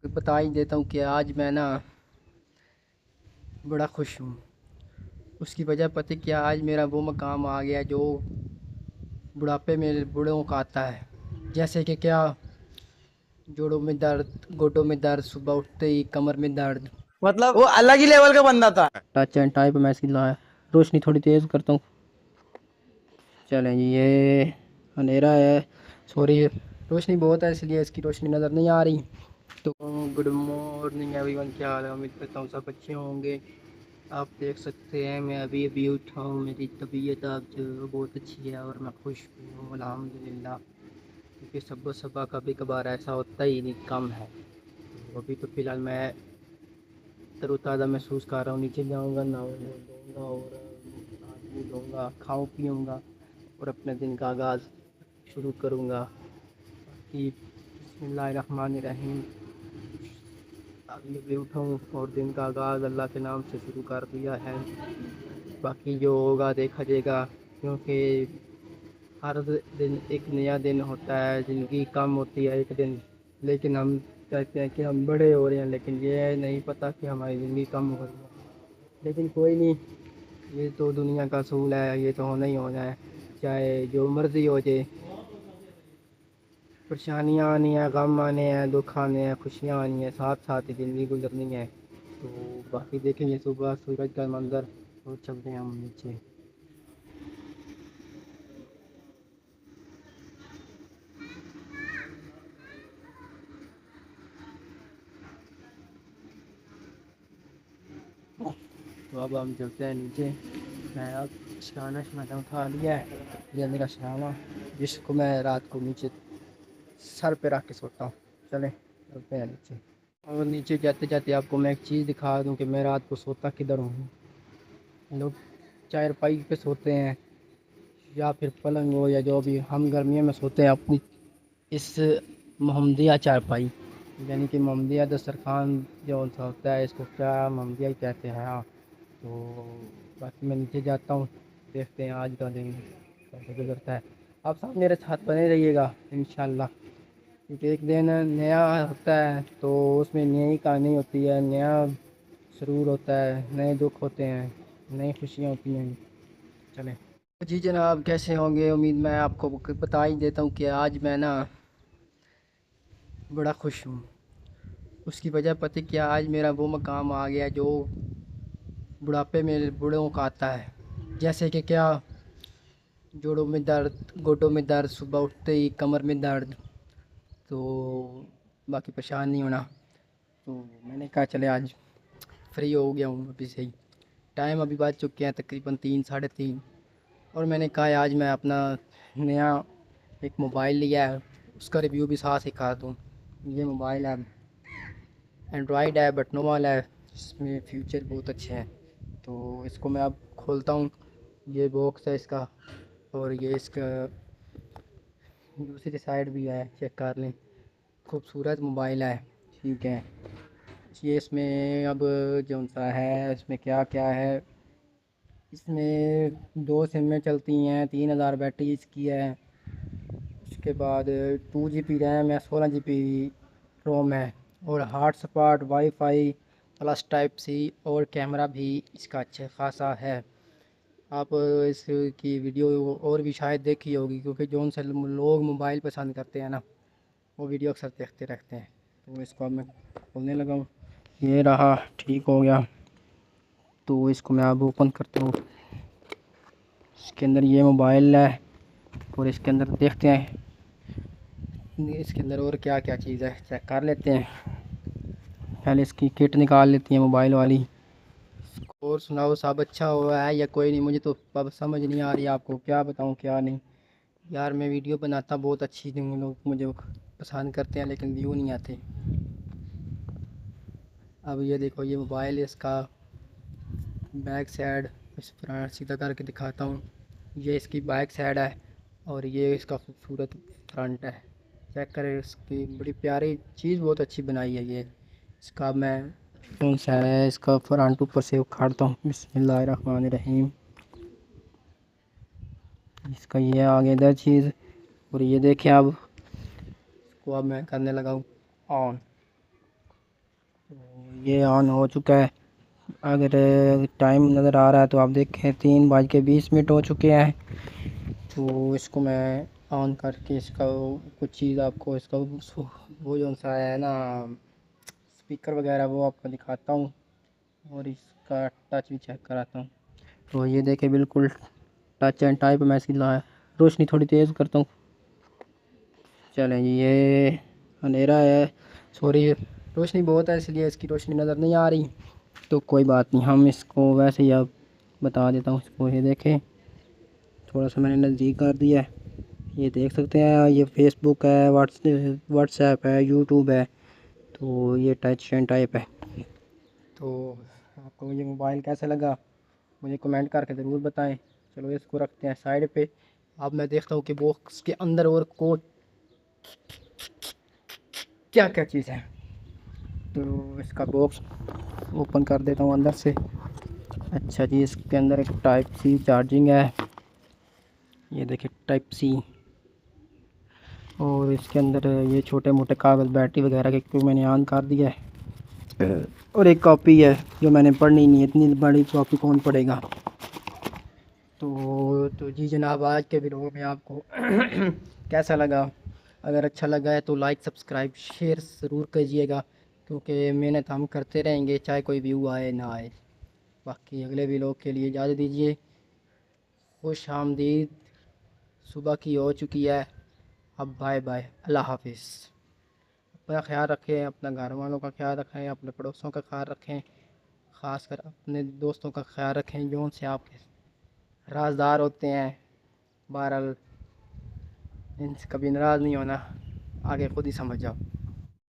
बता ही देता हूँ कि आज मैं ना बड़ा खुश हूँ। उसकी वजह पता क्या, आज मेरा वो मकाम आ गया जो बुढ़ापे में बूढ़ों का आता है। जैसे कि क्या, जोड़ों में दर्द, गोडों में दर्द, सुबह उठते ही कमर में दर्द। मतलब वो अलग ही लेवल का बंदा था। टच एंड टाइप मैं इसकी रोशनी थोड़ी तेज़ करता हूँ। चलें जी, ये अंधेरा है, सॉरी, रोशनी बहुत है इसलिए इसकी रोशनी नज़र नहीं आ रही। तो गुड मॉर्निंग एवरीवन, क्या हाल है? उम्मीद करता हूँ सब अच्छे होंगे। आप देख सकते हैं मैं अभी अभी उठा हूँ, मेरी तबीयत आज बहुत अच्छी है और मैं खुश भी हूँ अल्हम्दुलिल्लाह। क्योंकि सुबह सुबह कभी कभार ऐसा होता ही नहीं, कम है। तो अभी तो फ़िलहाल मैं तरोताज़ा महसूस कर रहा हूँ। नीचे जाऊँगा, नहाऊँगा और हाथ मुँह धोऊँगा, खाऊँ पीऊँगा और अपने दिन का आगाज़ शुरू करूँगा कि बिस्मिल्लाहिर्रहमानिर्रहीम। अभी अभी उठा हूँ और दिन का आगाज़ अल्लाह के नाम से शुरू कर दिया है। बाकी जो होगा देखा जाएगा, क्योंकि हर दिन एक नया दिन होता है। ज़िंदगी कम होती है एक दिन, लेकिन हम कहते हैं कि हम बड़े हो रहे हैं, लेकिन ये नहीं पता कि हमारी ज़िंदगी कम हो रही है। लेकिन कोई नहीं, ये तो दुनिया का असूल है, ये तो होना ही होना है, चाहे जो मर्ज़ी हो जाए। परेशानियाँ आनी है, गम आने हैं, दुख आने हैं, खुशियाँ आनी हैं, साथ साथ ही ज़िंदगी गुजरनी है। तो बाकी देखेंगे सुबह सूरज का मंज़र और चलते हैं हम नीचे। तो अब हम चलते हैं नीचे। मैं अब शाना मैंने उठा लिया है, ये मेरा शाना जिसको मैं रात को नीचे सर पे रख के सोता हूँ। चलें चलते हैं नीचे। और नीचे जाते जाते आपको मैं एक चीज़ दिखा दूँ कि मैं रात को सोता किधर हूँ। लोग चारपाई पे सोते हैं या फिर पलंग हो, या जो भी, हम गर्मियों में सोते हैं अपनी इस मोहम्मदिया चारपाई, यानी कि मोहम्मदिया दस्तरखान जो सा होता है, इसको क्या मोहम्मदिया ही कहते हैं। हाँ, तो बाकी मैं नीचे जाता हूँ, देखते हैं आज का दिन कैसे गुजरता है। आप सब मेरे साथ बने रहिएगा इंशाल्लाह, क्योंकि एक दिन नया होता है तो उसमें नई कहानी होती है, नया सुरूर होता है, नए दुख होते हैं, नई खुशियाँ होती हैं। चलें जी जनाब, कैसे होंगे? उम्मीद मैं आपको बता ही देता हूँ कि आज मैं ना बड़ा खुश हूँ। उसकी वजह पता क्या, आज मेरा वो मकाम आ गया जो बुढ़ापे में बूढ़ों का आता है। जैसे कि क्या, जोड़ों में दर्द, गोडों में दर्द, सुबह उठते ही कमर में दर्द। तो बाकी परेशान नहीं होना। तो मैंने कहा चले आज फ्री हो गया हूँ अभी से ही, टाइम अभी बज चुके हैं तकरीबन 3 साढ़े 3। और मैंने कहा आज मैं अपना नया एक मोबाइल लिया है, उसका रिव्यू भी साथ सिखा दूँ। ये मोबाइल है, एंड्रॉयड है, बटनों वाला है, इसमें फीचर बहुत अच्छे हैं। तो इसको मैं अब खोलता हूँ। ये बॉक्स है इसका, और ये इसका दूसरी साइड भी है, चेक कर लें। खूबसूरत मोबाइल है, ठीक है। ये इसमें अब जो सा है, इसमें क्या क्या है, इसमें 2 सिमें चलती हैं, 3000 बैटरी इसकी है। उसके बाद 2 GB रैम है, 16 GB रोम है, और hotspot, WiFi plus type C, और कैमरा भी इसका अच्छा खासा है। आप इसकी वीडियो और भी शायद देखी होगी, क्योंकि जो उनसे लोग मोबाइल पसंद करते हैं ना, वो वीडियो अक्सर देखते रहते हैं। तो इसको अब मैं खोलने लगा हूँ, ये रहा, ठीक हो गया। तो इसको मैं अब ओपन करता हूँ। इसके अंदर ये मोबाइल है, और इसके अंदर देखते हैं इसके अंदर और क्या क्या चीज़ है, चेक कर लेते हैं। पहले इसकी किट निकाल लेती हैं मोबाइल वाली। और सुनाओ, सब अच्छा हुआ है या कोई नहीं? मुझे तो अब समझ नहीं आ रही, आपको क्या बताऊँ क्या नहीं। यार मैं वीडियो बनाता बहुत अच्छी थी, लोग मुझे पसंद करते हैं, लेकिन व्यू नहीं आते। अब ये देखो, ये मोबाइल है, इसका बैक साइड इस तरह सीधा करके दिखाता हूँ। ये इसकी बैक साइड है, और ये इसका खूबसूरत फ्रंट है। चेक करें, इसकी बड़ी प्यारी चीज़, बहुत अच्छी बनाई है ये। इसका मैं कौन सा है, इसका फ्रंट ऊपर से उखाड़ता हूँ। बिस्मिल्लाहिर्रहमानिर्रहीम। इसका ये आगे इधर चीज़, और ये देखें अब इसको अब मैं करने लगा हूँ ऑन। ये ऑन हो चुका है। अगर टाइम नज़र आ रहा है तो आप देखें 3:20 हो चुके हैं। तो इसको मैं ऑन करके इसका कुछ चीज़ आपको इसका वो जो सा है ना स्पीकर वगैरह वो आपको दिखाता हूँ और इसका टच भी चेक कराता हूँ। तो ये देखे बिल्कुल टच एंड टाइप में इसकी रोशनी थोड़ी तेज़ करता हूँ। चलें जी, ये अंधेरा है, सॉरी रोशनी बहुत है इसलिए इसकी रोशनी नज़र नहीं आ रही। तो कोई बात नहीं, हम इसको वैसे ही अब बता देता हूँ इसको। ये देखें थोड़ा सा मैंने नज़दीक कर दिया है, ये देख सकते हैं। ये फेसबुक है, व्हाट्सएप है, यूट्यूब है। तो ये टच एंड टाइप है। तो आपको ये मोबाइल कैसा लगा मुझे कमेंट करके ज़रूर बताएं। चलो इसको रखते हैं साइड पे। अब मैं देखता हूँ कि बॉक्स के अंदर और कोड क्या क्या चीज़ है। तो इसका बॉक्स ओपन कर देता हूँ अंदर से। अच्छा जी, इसके अंदर एक टाइप सी चार्जिंग है, ये देखिए टाइप सी। और इसके अंदर ये छोटे मोटे कागज़ बैटरी वगैरह के क्यों मैंने ऑन कर दिया है। और एक कॉपी है जो मैंने पढ़नी नहीं है, इतनी बड़ी कॉपी कौन पढ़ेगा। तो जी जनाब, आज के वीडियो में आपको कैसा लगा? अगर अच्छा लगा है तो लाइक सब्सक्राइब शेयर ज़रूर कीजिएगा, क्योंकि मेहनत हम करते रहेंगे चाहे कोई व्यू आए ना आए। बाकी अगले वीडियो के लिए इजाज़त दीजिए। खुश आमदीद सुबह की हो चुकी है। अब बाय बाय, अल्लाह हाफिज़। अपना ख्याल रखें, अपना घर वालों का ख्याल रखें, अपने पड़ोसियों का ख्याल रखें, ख़ासकर अपने दोस्तों का ख्याल रखें जो उनसे आपके राजदार होते हैं। बहरहाल इनसे कभी नाराज़ नहीं होना, आगे खुद ही समझ जाओ।